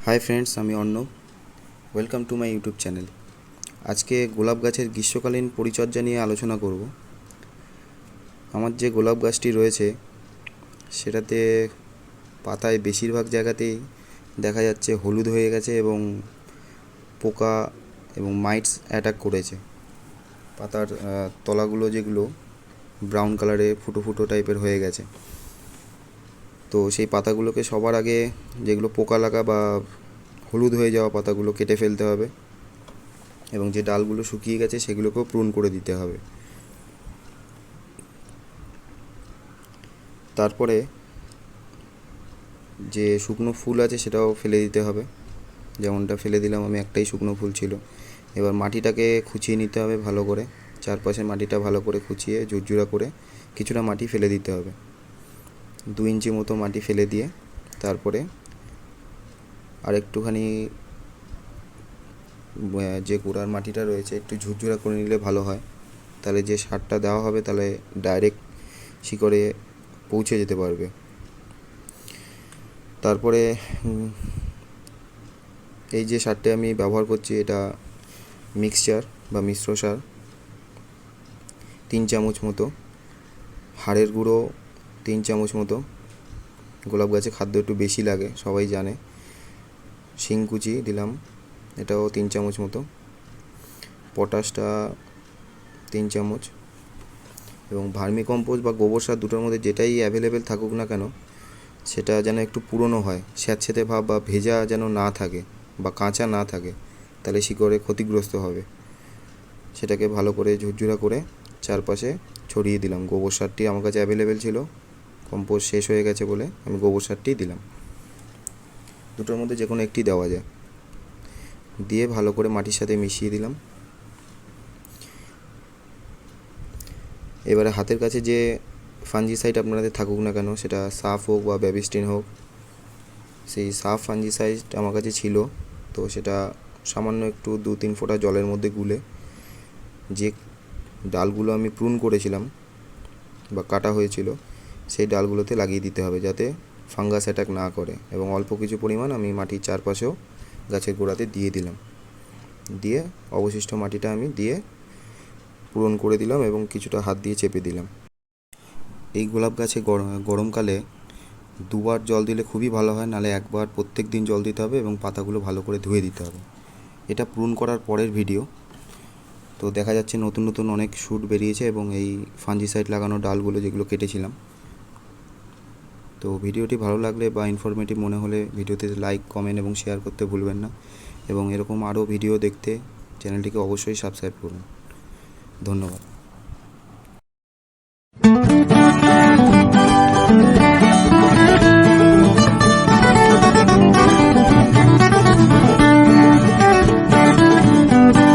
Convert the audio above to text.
Hi friends, আমি Arnab. Welcome to my YouTube channel. আজকে গোলাপ গাছের গ্রীষ্মকালীন পরিচর্যা নিয়ে আলোচনা করব। আমার যে গোলাপ গাছটি রয়েছে সেটাতে পাতায় বেশিরভাগ জায়গাতেই দেখা যাচ্ছে হলুদ হয়ে গেছে এবং পোকা এবং মাইটস অ্যাটাক করেছে। পাতার তলাগুলো যেগুলো ব্রাউন কালারে ফুটো ফুটো টাইপের হয়ে গেছে। তো সেই পাতাগুলোকে সবার আগে যেগুলো পোকা লাগা বা হলুদ হয়ে যাওয়া পাতাগুলো কেটে ফেলতে হবে এবং যে ডালগুলো শুকিয়ে গেছে সেগুলোকেও প্রুন করে দিতে হবে। তারপরে যে শুকনো ফুল আছে সেটাও ফেলে দিতে হবে, যেমনটা ফেলে দিলাম আমি, একটাই শুকনো ফুল ছিল। এবার মাটিটাকে খুঁচিয়ে নিতে হবে ভালো করে, চারপাশে মাটিটা ভালো করে খুঁচিয়ে ঝুরঝুরা করে কিছুটা মাটি ফেলে দিতে হবে। 2 ইঞ্চি মতো মাটি ফেলে দিয়ে তারপরে আর একটুখানি যে গোড়ার মাটিটা রয়েছে একটু ঝুরঝুরা করে নিলে ভালো হয়, তাহলে যে সারটা দেওয়া হবে তাহলে ডাইরেক্ট শিকড়ে পৌঁছে যেতে পারবে। তারপরে এই যে সারটা আমি ব্যবহার করছি এটা মিক্সচার বা মিশ্র সার, 3 চামচ মতো। হাড়ের গুঁড়ো 3 চামচ মতো। গোলাপ গাছে খাদ্য একটু বেশি লাগে, সবাই জানে। শিংকুচি দিলাম, এটাও 3 চামচ মতো। পটাশটা 3 চামচ। এবং ভার্মি কম্পোস্ট বা গোবর সার দুটোর মধ্যে যেটাই অ্যাভেলেবেল থাকুক না কেন, সেটা যেন একটু পুরনো হয়, স্যাঁতসেঁতে ভাব বা ভেজা যেন না থাকে বা কাঁচা না থাকে, তাহলে শিকড়ে ক্ষতিগ্রস্ত হবে। সেটাকে ভালো করে ঝুরঝুরা করে চারপাশে ছড়িয়ে দিলাম। গোবর সারটি আমার কাছে অ্যাভেলেবেল ছিল, কম্পোস্ট শেষ হয়ে গেছে বলে আমি গোবর সারটি দিলাম। দুটোর মধ্যে যে কোনো একটি দেওয়া যায়। দিয়ে ভালো করে মাটির সাথে মিশিয়ে দিলাম। এবারে হাতের কাছে যে ফাঞ্জিসাইড আপনাদের থাকুক না কেন, সেটা সাফ হোক বা ব্যাবিস্টিন হোক, সেই সাফ ফাঞ্জিসাইড আমার কাছে ছিল, তো সেটা সামান্য একটু 2-3 ফোঁটা জলের মধ্যে গুলে যে ডালগুলো আমি প্রুন করেছিলাম বা কাটা হয়েছিল সেই ডালগুলোতে লাগিয়ে দিতে হবে, যাতে ফাঙ্গাস অ্যাটাক না করে। এবং অল্প কিছু পরিমাণ আমি মাটির চারপাশেও গাছের গোড়াতে দিয়ে দিলাম। দিয়ে অবশিষ্ট মাটিটা আমি দিয়ে পূরণ করে দিলাম এবং কিছুটা হাত দিয়ে চেপে দিলাম। এই গোলাপ গাছে গরমকালে 2 বার জল দিলে খুবই ভালো হয়, নাহলে 1 বার প্রত্যেক দিন জল দিতে হবে এবং পাতাগুলো ভালো করে ধুয়ে দিতে হবে। এটা প্রুন করার পরের ভিডিও। তো দেখা যাচ্ছে নতুন নতুন অনেক শুট বেরিয়েছে এবং এই ফাঞ্জিসাইড লাগানো ডালগুলো যেগুলো কেটেছিলাম। তো ভিডিওটি ভালো লাগলে বা ইনফরমেটিভ মনে হলে ভিডিওতে লাইক, কমেন্ট এবং শেয়ার করতে ভুলবেন না। এবং এরকম আরও ভিডিও দেখতে চ্যানেলটিকে অবশ্যই সাবস্ক্রাইব করুন। ধন্যবাদ।